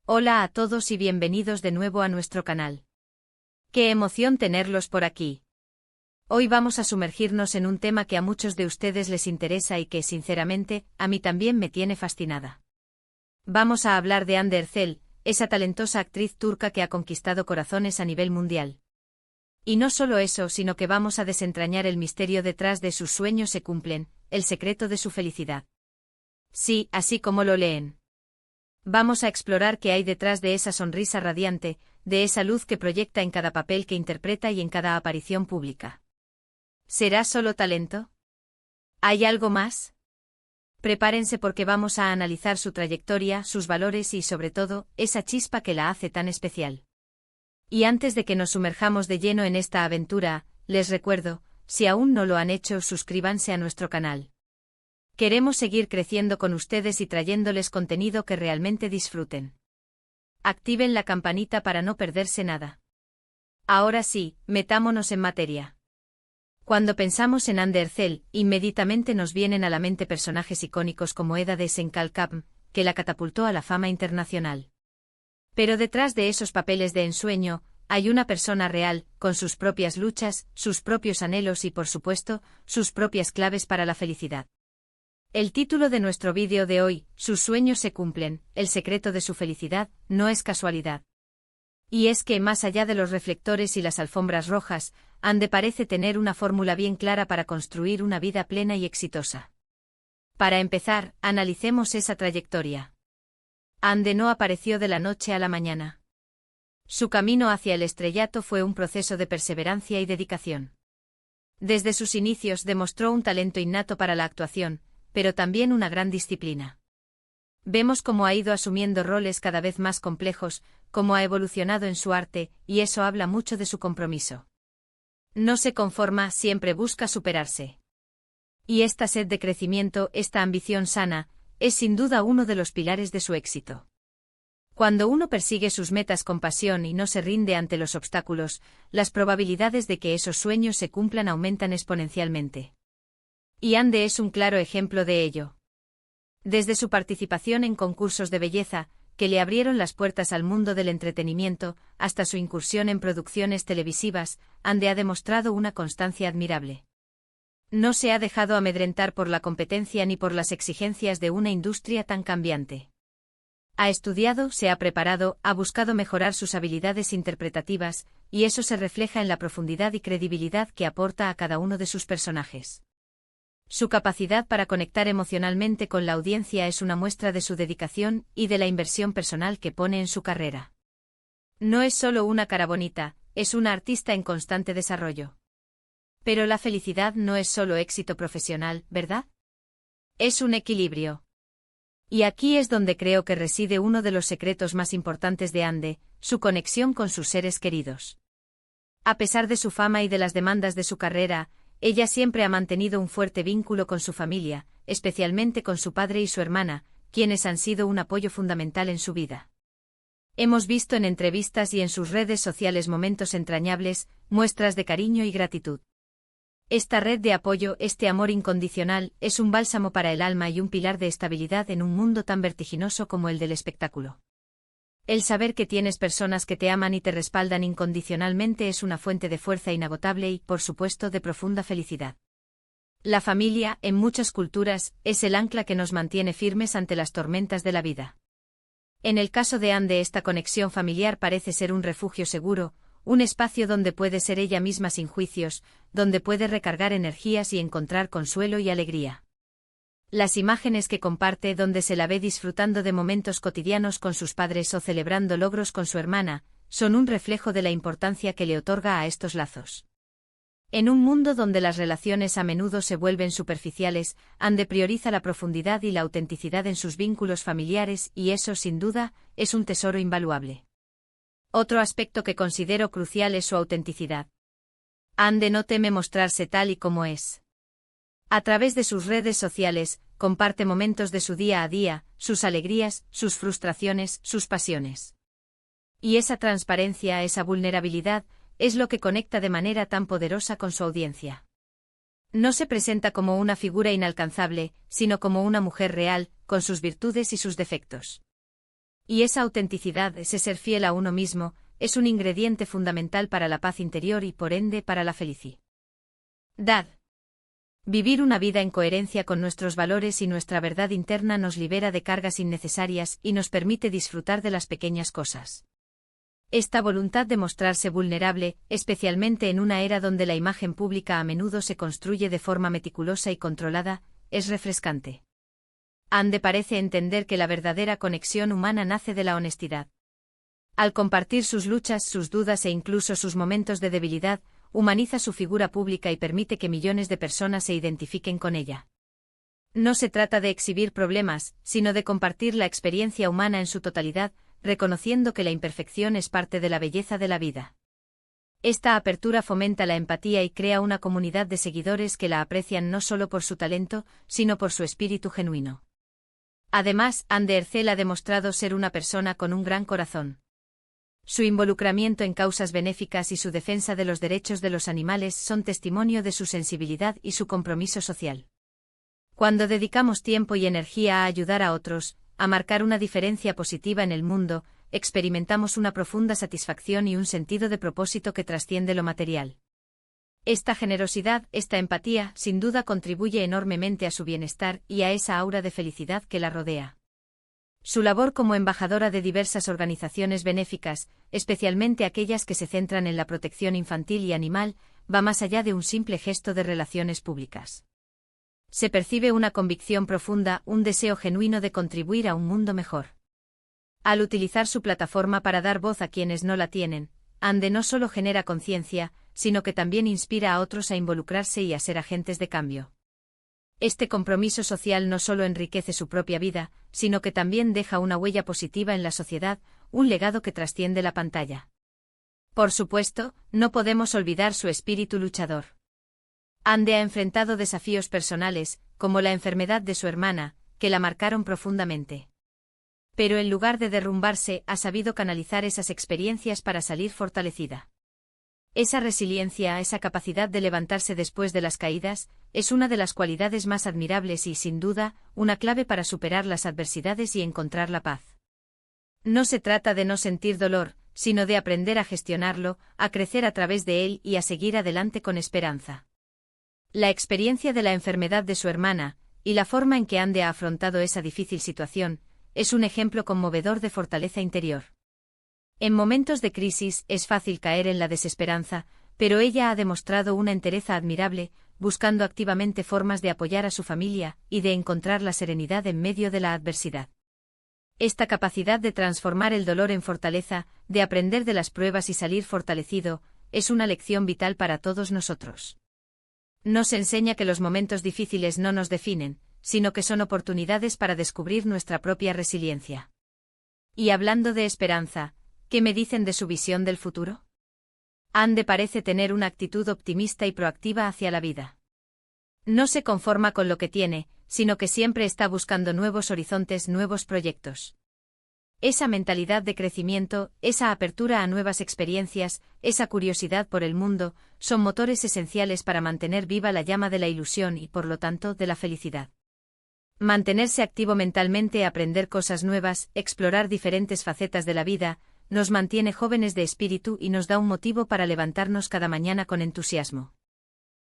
Hola a todos y bienvenidos de nuevo a nuestro canal. ¡Qué emoción tenerlos por aquí! Hoy vamos a sumergirnos en un tema que a muchos de ustedes les interesa y que, sinceramente, a mí también me tiene fascinada. Vamos a hablar de Hande Erçel, esa talentosa actriz turca que ha conquistado corazones a nivel mundial. Y no solo eso, sino que vamos a desentrañar el misterio detrás de sus sueños se cumplen, el secreto de su felicidad. Sí, así como lo leen. Vamos a explorar qué hay detrás de esa sonrisa radiante, de esa luz que proyecta en cada papel que interpreta y en cada aparición pública. ¿Será solo talento? ¿Hay algo más? Prepárense porque vamos a analizar su trayectoria, sus valores y, sobre todo, esa chispa que la hace tan especial. Y antes de que nos sumerjamos de lleno en esta aventura, les recuerdo, si aún no lo han hecho, suscríbanse a nuestro canal. Queremos seguir creciendo con ustedes y trayéndoles contenido que realmente disfruten. Activen la campanita para no perderse nada. Ahora sí, metámonos en materia. Cuando pensamos en Hande Erçel, inmediatamente nos vienen a la mente personajes icónicos como Eda de Senkalkapm, que la catapultó a la fama internacional. Pero detrás de esos papeles de ensueño, hay una persona real, con sus propias luchas, sus propios anhelos y, por supuesto, sus propias claves para la felicidad. El título de nuestro vídeo de hoy, Sus sueños se cumplen, el secreto de su felicidad, no es casualidad. Y es que, más allá de los reflectores y las alfombras rojas, Hande parece tener una fórmula bien clara para construir una vida plena y exitosa. Para empezar, analicemos esa trayectoria. Hande no apareció de la noche a la mañana. Su camino hacia el estrellato fue un proceso de perseverancia y dedicación. Desde sus inicios demostró un talento innato para la actuación, pero también una gran disciplina. Vemos cómo ha ido asumiendo roles cada vez más complejos, cómo ha evolucionado en su arte, y eso habla mucho de su compromiso. No se conforma, siempre busca superarse. Y esta sed de crecimiento, esta ambición sana, es sin duda uno de los pilares de su éxito. Cuando uno persigue sus metas con pasión y no se rinde ante los obstáculos, las probabilidades de que esos sueños se cumplan aumentan exponencialmente. Y Hande es un claro ejemplo de ello. Desde su participación en concursos de belleza, que le abrieron las puertas al mundo del entretenimiento, hasta su incursión en producciones televisivas, Hande ha demostrado una constancia admirable. No se ha dejado amedrentar por la competencia ni por las exigencias de una industria tan cambiante. Ha estudiado, se ha preparado, ha buscado mejorar sus habilidades interpretativas, y eso se refleja en la profundidad y credibilidad que aporta a cada uno de sus personajes. Su capacidad para conectar emocionalmente con la audiencia es una muestra de su dedicación y de la inversión personal que pone en su carrera. No es solo una cara bonita, es una artista en constante desarrollo. Pero la felicidad no es solo éxito profesional, ¿verdad? Es un equilibrio. Y aquí es donde creo que reside uno de los secretos más importantes de Hande, su conexión con sus seres queridos. A pesar de su fama y de las demandas de su carrera, ella siempre ha mantenido un fuerte vínculo con su familia, especialmente con su padre y su hermana, quienes han sido un apoyo fundamental en su vida. Hemos visto en entrevistas y en sus redes sociales momentos entrañables, muestras de cariño y gratitud. Esta red de apoyo, este amor incondicional, es un bálsamo para el alma y un pilar de estabilidad en un mundo tan vertiginoso como el del espectáculo. El saber que tienes personas que te aman y te respaldan incondicionalmente es una fuente de fuerza inagotable y, por supuesto, de profunda felicidad. La familia, en muchas culturas, es el ancla que nos mantiene firmes ante las tormentas de la vida. En el caso de Hande, esta conexión familiar parece ser un refugio seguro, un espacio donde puede ser ella misma sin juicios, donde puede recargar energías y encontrar consuelo y alegría. Las imágenes que comparte donde se la ve disfrutando de momentos cotidianos con sus padres o celebrando logros con su hermana, son un reflejo de la importancia que le otorga a estos lazos. En un mundo donde las relaciones a menudo se vuelven superficiales, Hande prioriza la profundidad y la autenticidad en sus vínculos familiares y eso, sin duda, es un tesoro invaluable. Otro aspecto que considero crucial es su autenticidad. Hande no teme mostrarse tal y como es. A través de sus redes sociales, comparte momentos de su día a día, sus alegrías, sus frustraciones, sus pasiones. Y esa transparencia, esa vulnerabilidad, es lo que conecta de manera tan poderosa con su audiencia. No se presenta como una figura inalcanzable, sino como una mujer real, con sus virtudes y sus defectos. Y esa autenticidad, ese ser fiel a uno mismo, es un ingrediente fundamental para la paz interior y por ende para la felicidad. Vivir una vida en coherencia con nuestros valores y nuestra verdad interna nos libera de cargas innecesarias y nos permite disfrutar de las pequeñas cosas. Esta voluntad de mostrarse vulnerable, especialmente en una era donde la imagen pública a menudo se construye de forma meticulosa y controlada, es refrescante. Ande parece entender que la verdadera conexión humana nace de la honestidad. Al compartir sus luchas, sus dudas e incluso sus momentos de debilidad, humaniza su figura pública y permite que millones de personas se identifiquen con ella. No se trata de exhibir problemas, sino de compartir la experiencia humana en su totalidad, reconociendo que la imperfección es parte de la belleza de la vida. Esta apertura fomenta la empatía y crea una comunidad de seguidores que la aprecian no solo por su talento, sino por su espíritu genuino. Además, Ande Ercel ha demostrado ser una persona con un gran corazón. Su involucramiento en causas benéficas y su defensa de los derechos de los animales son testimonio de su sensibilidad y su compromiso social. Cuando dedicamos tiempo y energía a ayudar a otros, a marcar una diferencia positiva en el mundo, experimentamos una profunda satisfacción y un sentido de propósito que trasciende lo material. Esta generosidad, esta empatía, sin duda contribuye enormemente a su bienestar y a esa aura de felicidad que la rodea. Su labor como embajadora de diversas organizaciones benéficas, especialmente aquellas que se centran en la protección infantil y animal, va más allá de un simple gesto de relaciones públicas. Se percibe una convicción profunda, un deseo genuino de contribuir a un mundo mejor. Al utilizar su plataforma para dar voz a quienes no la tienen, Ande no solo genera conciencia, sino que también inspira a otros a involucrarse y a ser agentes de cambio. Este compromiso social no solo enriquece su propia vida, sino que también deja una huella positiva en la sociedad, un legado que trasciende la pantalla. Por supuesto, no podemos olvidar su espíritu luchador. Ande ha enfrentado desafíos personales, como la enfermedad de su hermana, que la marcaron profundamente. Pero en lugar de derrumbarse, ha sabido canalizar esas experiencias para salir fortalecida. Esa resiliencia, esa capacidad de levantarse después de las caídas, es una de las cualidades más admirables y, sin duda, una clave para superar las adversidades y encontrar la paz. No se trata de no sentir dolor, sino de aprender a gestionarlo, a crecer a través de él y a seguir adelante con esperanza. La experiencia de la enfermedad de su hermana, y la forma en que Ande ha afrontado esa difícil situación, es un ejemplo conmovedor de fortaleza interior. En momentos de crisis es fácil caer en la desesperanza, pero ella ha demostrado una entereza admirable, buscando activamente formas de apoyar a su familia y de encontrar la serenidad en medio de la adversidad. Esta capacidad de transformar el dolor en fortaleza, de aprender de las pruebas y salir fortalecido, es una lección vital para todos nosotros. Nos enseña que los momentos difíciles no nos definen, sino que son oportunidades para descubrir nuestra propia resiliencia. Y hablando de esperanza, ¿qué me dicen de su visión del futuro? Ande parece tener una actitud optimista y proactiva hacia la vida. No se conforma con lo que tiene, sino que siempre está buscando nuevos horizontes, nuevos proyectos. Esa mentalidad de crecimiento, esa apertura a nuevas experiencias, esa curiosidad por el mundo, son motores esenciales para mantener viva la llama de la ilusión y, por lo tanto, de la felicidad. Mantenerse activo mentalmente, aprender cosas nuevas, explorar diferentes facetas de la vida, nos mantiene jóvenes de espíritu y nos da un motivo para levantarnos cada mañana con entusiasmo.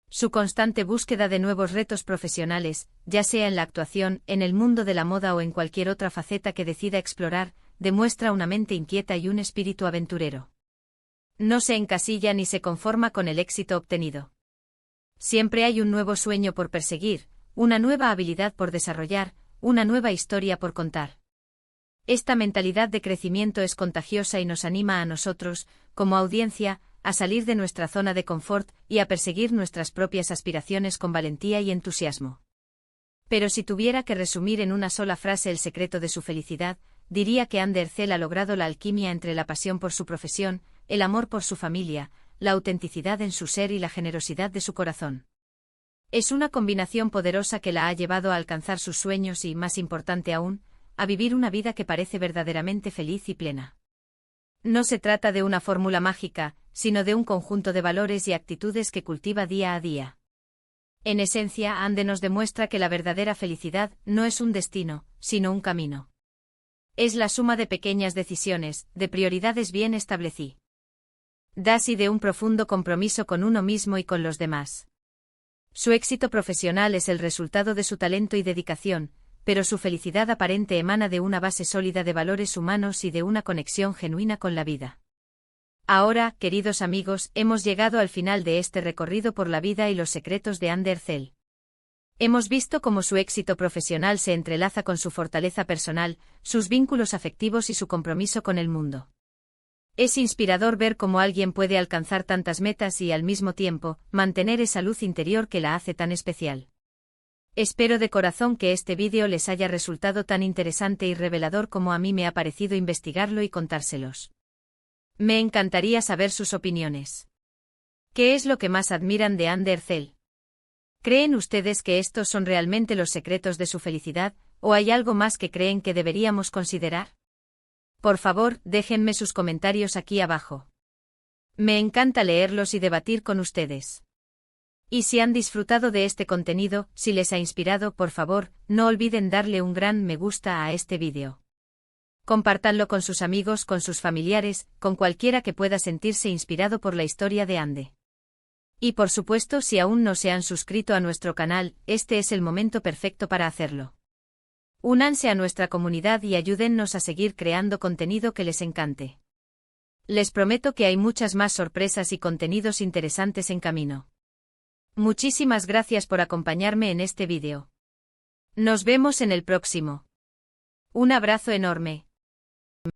Su constante búsqueda de nuevos retos profesionales, ya sea en la actuación, en el mundo de la moda o en cualquier otra faceta que decida explorar, demuestra una mente inquieta y un espíritu aventurero. No se encasilla ni se conforma con el éxito obtenido. Siempre hay un nuevo sueño por perseguir, una nueva habilidad por desarrollar, una nueva historia por contar. Esta mentalidad de crecimiento es contagiosa y nos anima a nosotros, como audiencia, a salir de nuestra zona de confort y a perseguir nuestras propias aspiraciones con valentía y entusiasmo. Pero si tuviera que resumir en una sola frase el secreto de su felicidad, diría que Ande Ercel ha logrado la alquimia entre la pasión por su profesión, el amor por su familia, la autenticidad en su ser y la generosidad de su corazón. Es una combinación poderosa que la ha llevado a alcanzar sus sueños y, más importante aún, a vivir una vida que parece verdaderamente feliz y plena. No se trata de una fórmula mágica, sino de un conjunto de valores y actitudes que cultiva día a día. En esencia, Ande nos demuestra que la verdadera felicidad no es un destino, sino un camino. Es la suma de pequeñas decisiones, de prioridades bien establecidas y de un profundo compromiso con uno mismo y con los demás. Su éxito profesional es el resultado de su talento y dedicación, pero su felicidad aparente emana de una base sólida de valores humanos y de una conexión genuina con la vida. Ahora, queridos amigos, hemos llegado al final de este recorrido por la vida y los secretos de Ander Zell. Hemos visto cómo su éxito profesional se entrelaza con su fortaleza personal, sus vínculos afectivos y su compromiso con el mundo. Es inspirador ver cómo alguien puede alcanzar tantas metas y, al mismo tiempo, mantener esa luz interior que la hace tan especial. Espero de corazón que este vídeo les haya resultado tan interesante y revelador como a mí me ha parecido investigarlo y contárselos. Me encantaría saber sus opiniones. ¿Qué es lo que más admiran de Ander Zell? ¿Creen ustedes que estos son realmente los secretos de su felicidad, o hay algo más que creen que deberíamos considerar? Por favor, déjenme sus comentarios aquí abajo. Me encanta leerlos y debatir con ustedes. Y si han disfrutado de este contenido, si les ha inspirado, por favor, no olviden darle un gran me gusta a este vídeo. Compártanlo con sus amigos, con sus familiares, con cualquiera que pueda sentirse inspirado por la historia de Ande. Y por supuesto, si aún no se han suscrito a nuestro canal, este es el momento perfecto para hacerlo. Únanse a nuestra comunidad y ayúdennos a seguir creando contenido que les encante. Les prometo que hay muchas más sorpresas y contenidos interesantes en camino. Muchísimas gracias por acompañarme en este vídeo. Nos vemos en el próximo. Un abrazo enorme.